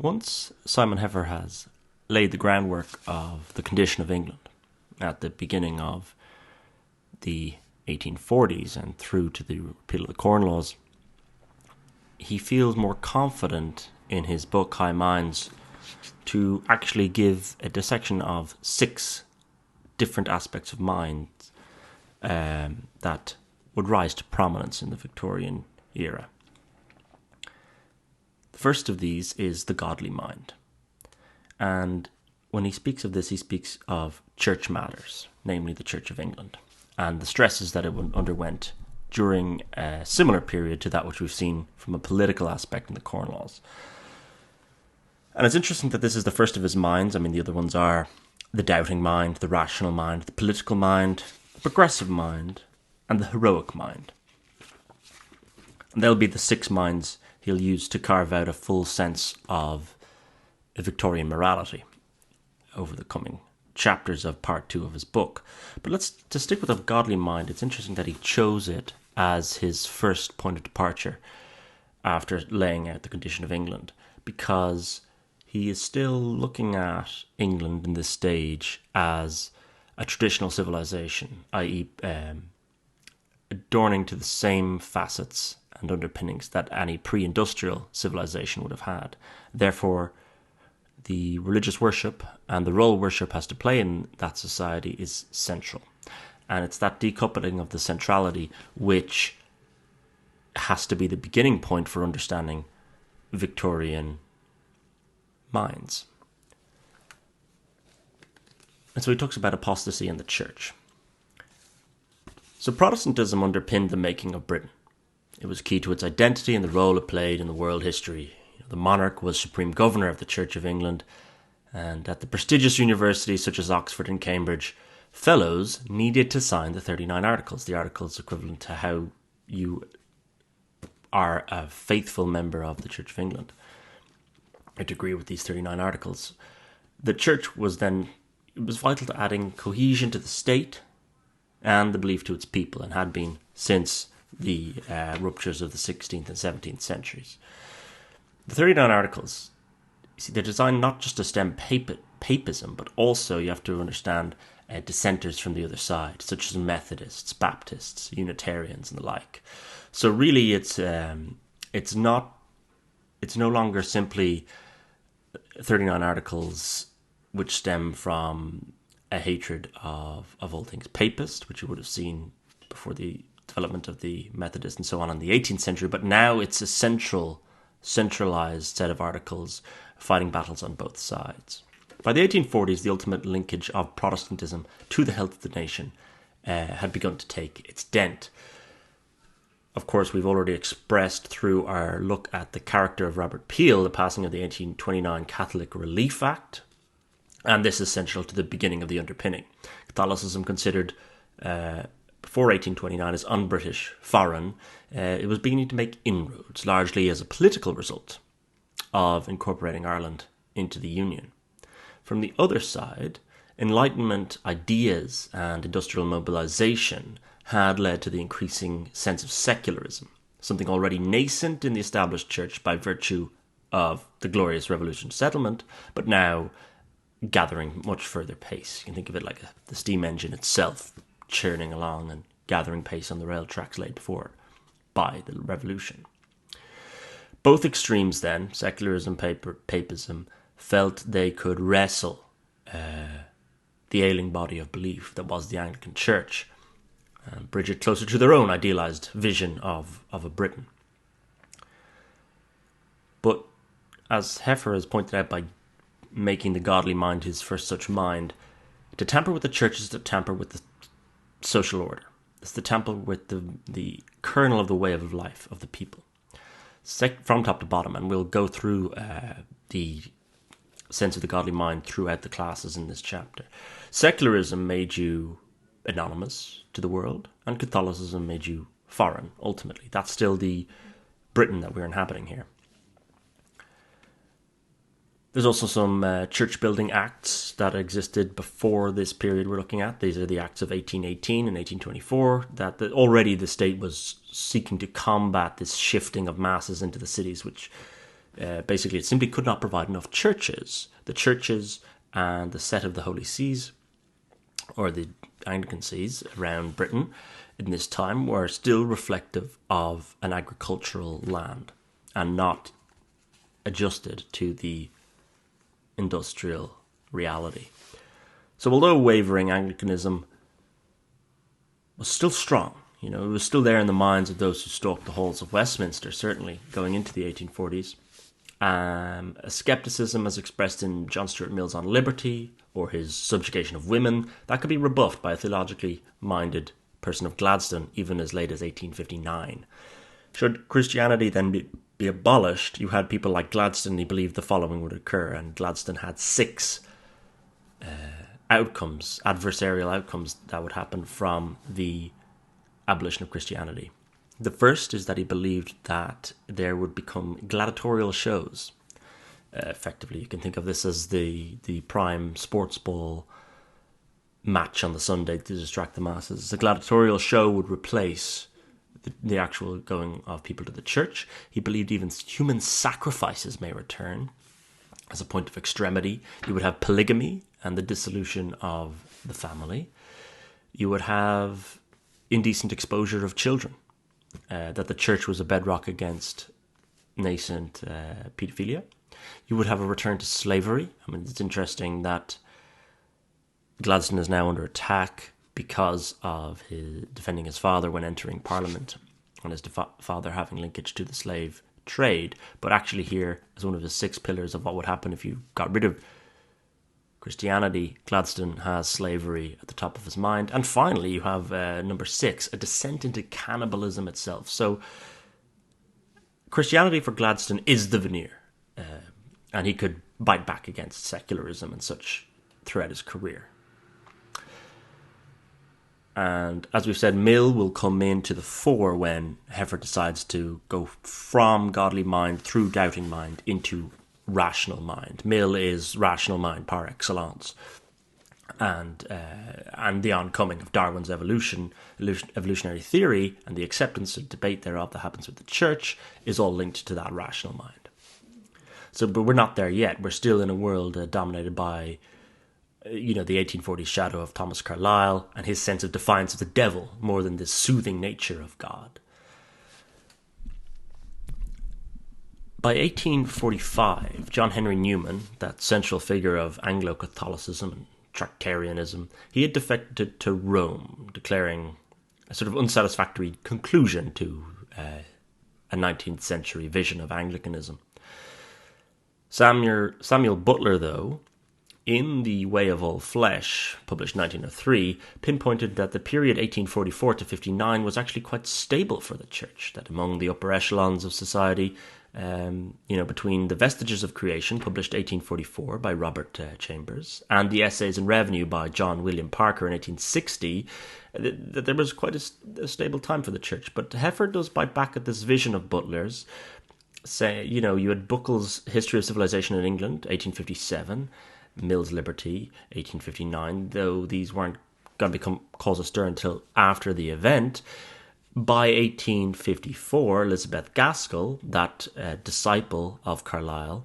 Once Simon Heffer has laid the groundwork of the condition of England at the beginning of the 1840s and through to the repeal of the Corn Laws, he feels more confident in his book High Minds to actually give a dissection of 6 different aspects of mind that would rise to prominence in the Victorian era. The first of these is the godly mind. And when he speaks of this, he speaks of church matters, namely the Church of England, and the stresses that it underwent during a similar period to that which we've seen from a political aspect in the Corn Laws. And it's interesting that this is the first of his minds. I mean, the other ones are the doubting mind, the rational mind, the political mind, the progressive mind, and the heroic mind. And they'll be the 6 minds he'll use to carve out a full sense of a Victorian morality over the coming chapters of part 2 of his book. But to stick with the godly mind, it's interesting that he chose it as his first point of departure after laying out the condition of England, because he is still looking at England in this stage as a traditional civilization, i.e. Adorning to the same facets and underpinnings that any pre-industrial civilization would have had. Therefore, the religious worship and the role worship has to play in that society is central. And it's that decoupling of the centrality which has to be the beginning point for understanding Victorian minds. And so he talks about apostasy in the church. So Protestantism underpinned the making of Britain. It was key to its identity and the role it played in the world history. The monarch was supreme governor of the Church of England, and at the prestigious universities such as Oxford and Cambridge, fellows needed to sign the 39 Articles, the articles equivalent to how you are a faithful member of the Church of England. To agree with these 39 Articles. The Church was vital to adding cohesion to the state and the belief to its people, and had been since the ruptures of the 16th and 17th centuries. The 39 Articles, you see, they're designed not just to stem papism, but also you have to understand dissenters from the other side, such as Methodists, Baptists, Unitarians, and the like. So really, it's no longer simply 39 Articles which stem from a hatred of all things papist, which you would have seen before the development of the Methodists and so on in the 18th century, but now it's a centralized set of articles fighting battles on both sides. By the 1840s, the ultimate linkage of Protestantism to the health of the nation had begun to take its dent. Of course, we've already expressed through our look at the character of Robert Peel the passing of the 1829 Catholic Relief Act, and this is central to the beginning of the underpinning. Catholicism, considered before 1829 as un-British, foreign, it was beginning to make inroads, largely as a political result of incorporating Ireland into the Union. From the other side, Enlightenment ideas and industrial mobilization had led to the increasing sense of secularism, something already nascent in the established church by virtue of the Glorious Revolution settlement, but now gathering much further pace. You can think of it like the steam engine itself churning along and gathering pace on the rail tracks laid before it by the revolution. Both extremes then, secularism, papism, felt they could wrestle the ailing body of belief that was the Anglican Church and bridge it closer to their own idealized vision of a Britain. But as Heffer has pointed out, by making the godly mind his first such mind, to tamper with the church is to tamper with the social order. It's to tamper with the kernel of the way of life of the people, from top to bottom. And we'll go through the sense of the godly mind throughout the classes in this chapter. Secularism made you anonymous to the world, and Catholicism made you foreign, ultimately. That's still the Britain that we're inhabiting here. There's also some church-building acts that existed before this period we're looking at. These are the acts of 1818 and 1824, that already the state was seeking to combat this shifting of masses into the cities, which Basically, it simply could not provide enough churches. The churches and the set of the Holy Sees, or the Anglican sees around Britain in this time, were still reflective of an agricultural land and not adjusted to the industrial reality. So although wavering Anglicanism was still strong, it was still there in the minds of those who stalked the halls of Westminster, certainly going into the 1840s. A skepticism as expressed in John Stuart Mill's On Liberty or his Subjugation of Women, that could be rebuffed by a theologically minded person of Gladstone even as late as 1859. Should Christianity then be abolished, you had people like Gladstone, he believed the following would occur, and Gladstone had 6 adversarial outcomes that would happen from the abolition of Christianity. The first is that he believed that there would become gladiatorial shows. Effectively, you can think of this as the prime sports ball match on the Sunday to distract the masses. The gladiatorial show would replace the actual going of people to the church. He believed even human sacrifices may return as a point of extremity. You would have polygamy and the dissolution of the family. You would have indecent exposure of children. That the church was a bedrock against nascent paedophilia. You would have a return to slavery. I mean, it's interesting that Gladstone is now under attack because of his defending his father when entering Parliament, and his father having linkage to the slave trade. But actually here, as one of the 6 pillars of what would happen if you got rid of Christianity, Gladstone has slavery at the top of his mind. And finally, you have number 6, a descent into cannibalism itself. So Christianity for Gladstone is the veneer, and he could bite back against secularism and such throughout his career. And as we've said, Mill will come into the fore when Heffer decides to go from godly mind through doubting mind into rational mind. Mill is rational mind par excellence, and the oncoming of Darwin's evolutionary theory and the acceptance and debate thereof that happens with the church is all linked to that rational mind. So, but we're not there yet. We're still in a world dominated by, the 1840s shadow of Thomas Carlyle and his sense of defiance of the devil more than the soothing nature of God. By 1845, John Henry Newman, that central figure of Anglo-Catholicism and Tractarianism, he had defected to Rome, declaring a sort of unsatisfactory conclusion to a 19th century vision of Anglicanism. Samuel Butler, though, in The Way of All Flesh, published in 1903, pinpointed that the period 1844 to 59 was actually quite stable for the church, that among the upper echelons of society, between the Vestiges of Creation, published 1844 by Robert Chambers, and the Essays in Revenue by John William Parker in 1860, that there was quite a stable time for the church. But Heffer does bite back at this vision of Butler's. Say, you had Buckle's History of Civilization in England, 1857, Mill's Liberty, 1859, though these weren't going to cause a stir until after the event. By 1854, Elizabeth Gaskell, that disciple of Carlyle,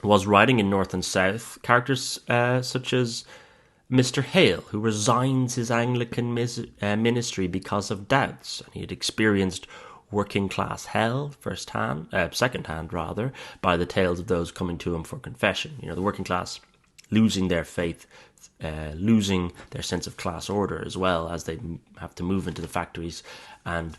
was writing in North and South characters such as Mr. Hale, who resigns his Anglican ministry because of doubts, and he had experienced working class hell second-hand, by the tales of those coming to him for confession. The working class losing their faith, losing their sense of class order as well as they have to move into the factories, and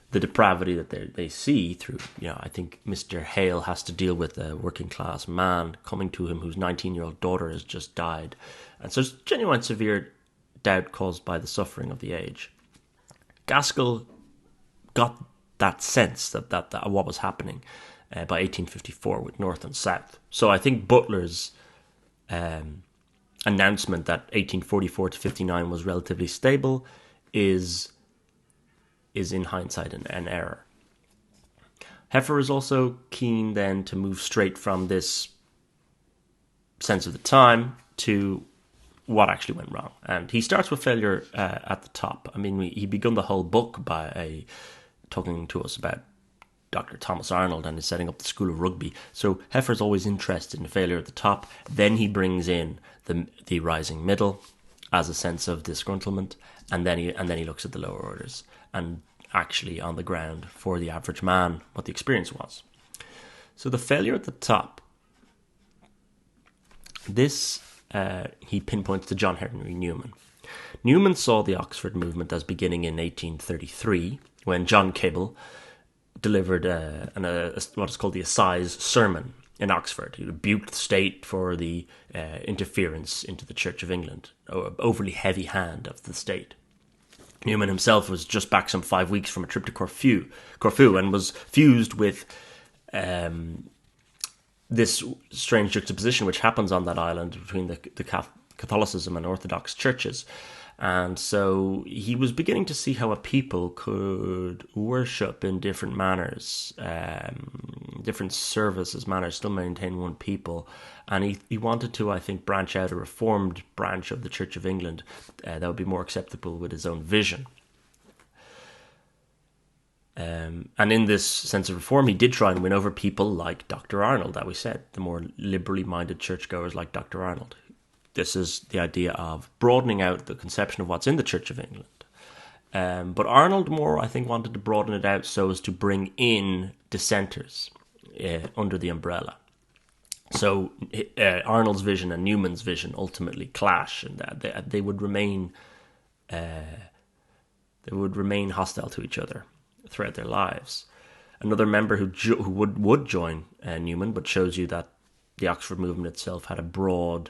the depravity that they see through. I think Mr. Hale has to deal with a working class man coming to him whose 19-year-old daughter has just died, and so it's genuine severe doubt caused by the suffering of the age. Gaskell got that sense that what was happening by 1854 with North and South. So I think Butler's announcement that 1844 to 59 was relatively stable is in hindsight an error. Heffer is also keen then to move straight from this sense of the time to what actually went wrong. And he starts with failure at the top. I mean, he begun the whole book by talking to us about Dr. Thomas Arnold and is setting up the School of Rugby. So Heffer's always interested in failure at the top. Then he brings in the rising middle as a sense of disgruntlement, and then he looks at the lower orders and actually on the ground for the average man what the experience was. So the failure at the top, this he pinpoints to John Henry Newman. Newman saw the Oxford movement as beginning in 1833 when John Cable delivered what is called the Assize Sermon in Oxford. He rebuked the state for the interference into the Church of England, overly heavy hand of the state. Newman himself was just back some 5 weeks from a trip to Corfu, and was fused with this strange juxtaposition which happens on that island between the Catholicism and Orthodox churches. And so he was beginning to see how a people could worship in different manners, different services manners, still maintain one people. And he wanted to, I think, branch out a reformed branch of the Church of England that would be more acceptable with his own vision. And in this sense of reform, he did try and win over people like Dr. Arnold, that we said, the more liberally minded churchgoers like Dr. Arnold. This is the idea of broadening out the conception of what's in the Church of England. But Arnold more, I think, wanted to broaden it out so as to bring in dissenters under the umbrella. So Arnold's vision and Newman's vision ultimately clash, and that they would remain hostile to each other throughout their lives. Another member who would join Newman, but shows you that the Oxford movement itself had a broad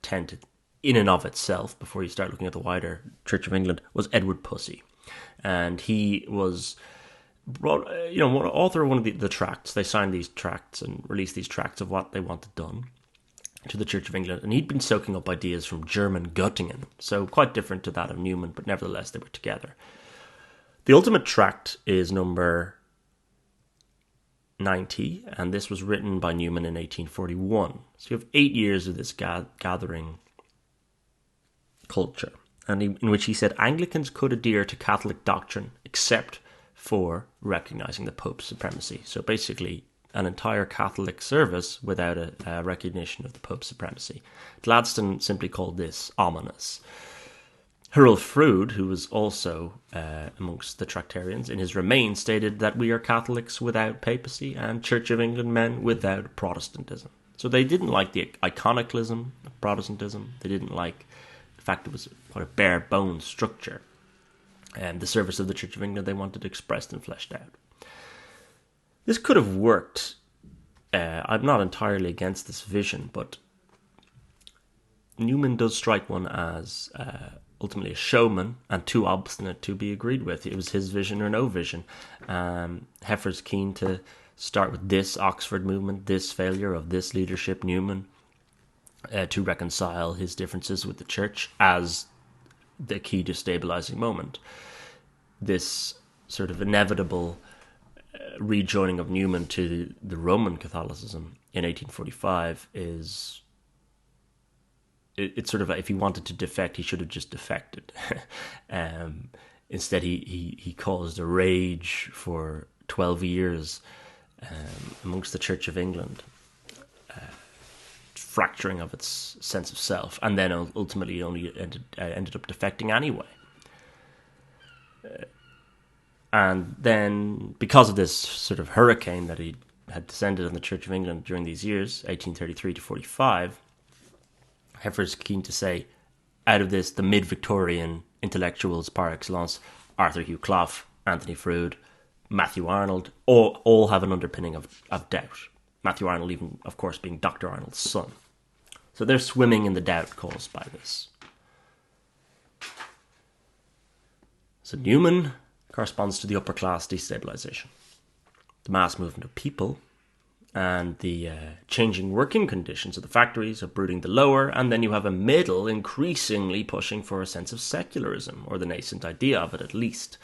tent in and of itself before you start looking at the wider Church of England, was Edward Pusey. And he was author of one of the tracts. They signed these tracts and released these tracts of what they wanted done to the Church of England, and he'd been soaking up ideas from German Göttingen, so quite different to that of Newman, but nevertheless they were together. The ultimate tract is number 90, and this was written by Newman in 1841. So you have 8 years of this gathering culture, and in which he said Anglicans could adhere to Catholic doctrine except for recognising the Pope's supremacy. So basically an entire Catholic service without a recognition of the Pope's supremacy. Gladstone simply called this ominous. Hurrell Froude, who was also amongst the Tractarians, in his Remains stated that we are Catholics without papacy and Church of England men without Protestantism. So they didn't like the iconoclasm of Protestantism. They didn't like the fact it was quite a bare bones structure. And the service of the Church of England they wanted expressed and fleshed out. This could have worked. I'm not entirely against this vision, but Newman does strike one as ultimately a showman and too obstinate to be agreed with. It was his vision or no vision. Heffer's keen to start with this Oxford movement, this failure of this leadership, Newman, to reconcile his differences with the church as the key destabilising moment. This sort of inevitable rejoining of Newman to the Roman Catholicism in 1845 is... It's sort of like if he wanted to defect, he should have just defected. Instead, he caused a rage for 12 years amongst the Church of England, fracturing of its sense of self, and then ultimately only ended up defecting anyway. And then, because of this sort of hurricane that he had descended on the Church of England during these years, 1833 to 45, Heffer's keen to say, out of this, the mid-Victorian intellectuals par excellence, Arthur Hugh Clough, Anthony Froude, Matthew Arnold, all have an underpinning of doubt. Matthew Arnold even, of course, being Dr. Arnold's son. So they're swimming in the doubt caused by this. So Newman corresponds to the upper class destabilisation. The mass movement of people and the changing working conditions of the factories uprooting the lower, and then you have a middle increasingly pushing for a sense of secularism, or the nascent idea of it at least.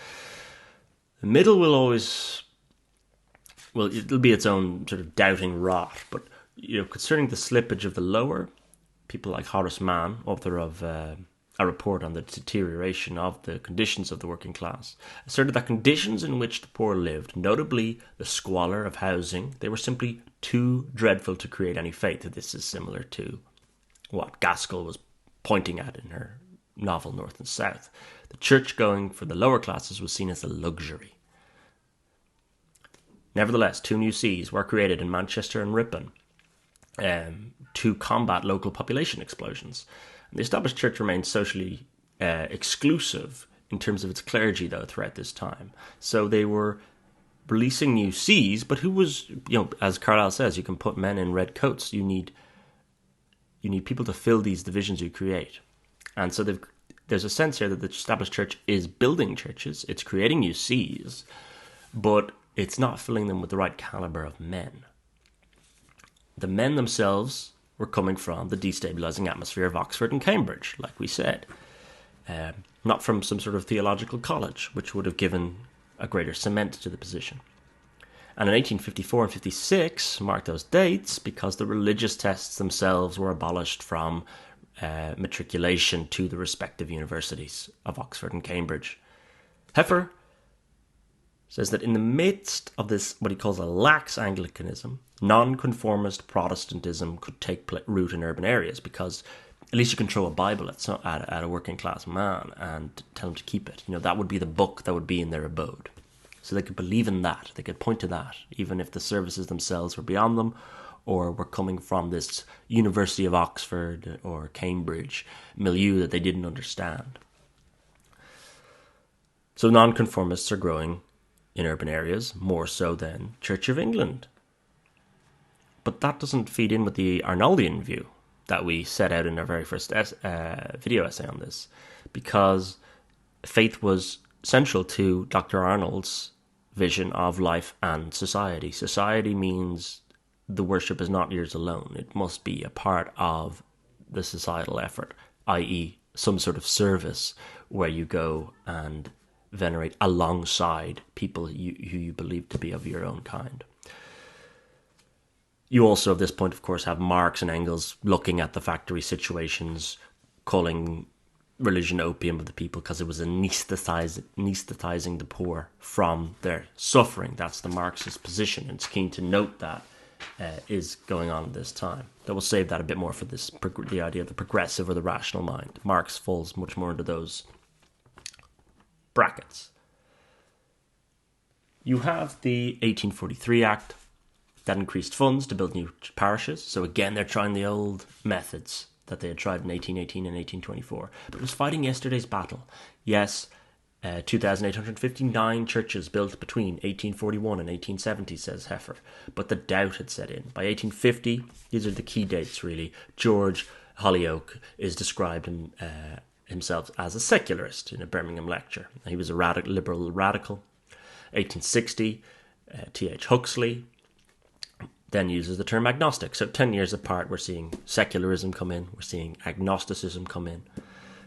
The middle will always, well, it'll be its own sort of doubting rot, but concerning the slippage of the lower, people like Horace Mann, author of a report on the deterioration of the conditions of the working class, asserted that conditions in which the poor lived, notably the squalor of housing, they were simply too dreadful to create any faith. This is similar to what Gaskell was pointing at in her novel North and South. The church-going for the lower classes was seen as a luxury. Nevertheless, 2 new sees were created in Manchester and Ripon to combat local population explosions. And the established church remained socially exclusive in terms of its clergy, though, throughout this time. So they were releasing new sees, but who was, as Carlyle says, you can put men in red coats. You need people to fill these divisions you create. And so there's a sense here that the established church is building churches, it's creating new sees, but it's not filling them with the right caliber of men. The men themselves were coming from the destabilising atmosphere of Oxford and Cambridge, like we said, not from some sort of theological college, which would have given a greater cement to the position. And in 1854 and 56 mark those dates because the religious tests themselves were abolished from matriculation to the respective universities of Oxford and Cambridge. Heffer says that in the midst of this, what he calls a lax Anglicanism, nonconformist Protestantism could take root in urban areas because at least you can throw a Bible at a working class man and tell him to keep it. That would be the book that would be in their abode. So they could believe in that. They could point to that, even if the services themselves were beyond them or were coming from this University of Oxford or Cambridge milieu that they didn't understand. So nonconformists are growing in urban areas, more so than Church of England. But that doesn't feed in with the Arnoldian view that we set out in our very first video essay on this, because faith was central to Dr. Arnold's vision of life and society. Society means the worship is not yours alone. It must be a part of the societal effort, i.e. some sort of service where you go and venerate alongside people who you believe to be of your own kind. You also, at this point, of course, have Marx and Engels looking at the factory situations, calling religion opium of the people because it was anesthetizing the poor from their suffering. That's the Marxist position, and it's keen to note that is going on at this time. That will save that a bit more for the idea of the progressive or the rational mind. Marx falls much more into those brackets. You have the 1843 Act that increased funds to build new parishes. So again, they're trying the old methods that they had tried in 1818 and 1824. But it was fighting yesterday's battle. Yes, 2,859 churches built between 1841 and 1870, says Heffer. But the doubt had set in. By 1850, these are the key dates really, George Holyoake is described himself as a secularist in a Birmingham lecture. He was a liberal radical. 1860, T.H. Huxley then uses the term agnostic. So 10 years apart, we're seeing secularism come in, we're seeing agnosticism come in.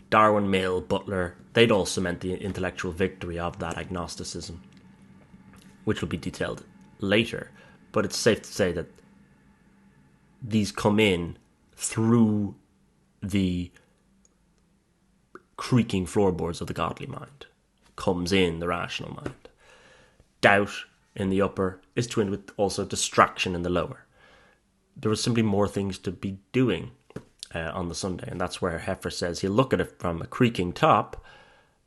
Darwin, Mill, Butler, they'd all cement the intellectual victory of that agnosticism, which will be detailed later. But it's safe to say that these come in through the creaking floorboards of the godly mind. Comes in the rational mind. Doubt in the upper is twinned with also distraction in the lower. There was simply more things to be doing on the Sunday, and that's where Heffer says he'll look at it from a creaking top,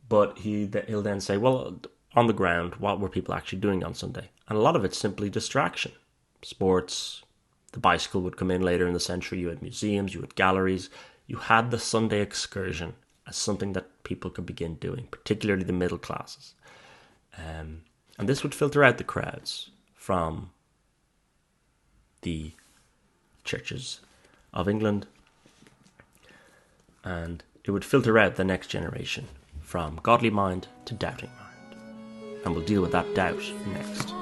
but he'll then say, well, on the ground, what were people actually doing on Sunday? And a lot of it's simply distraction. Sports, the bicycle would come in later in the century, you had museums, you had galleries, you had the Sunday excursion as something that people could begin doing, particularly the middle classes. And this would filter out the crowds from the churches of England, and it would filter out the next generation from godly mind to doubting mind. And we'll deal with that doubt next.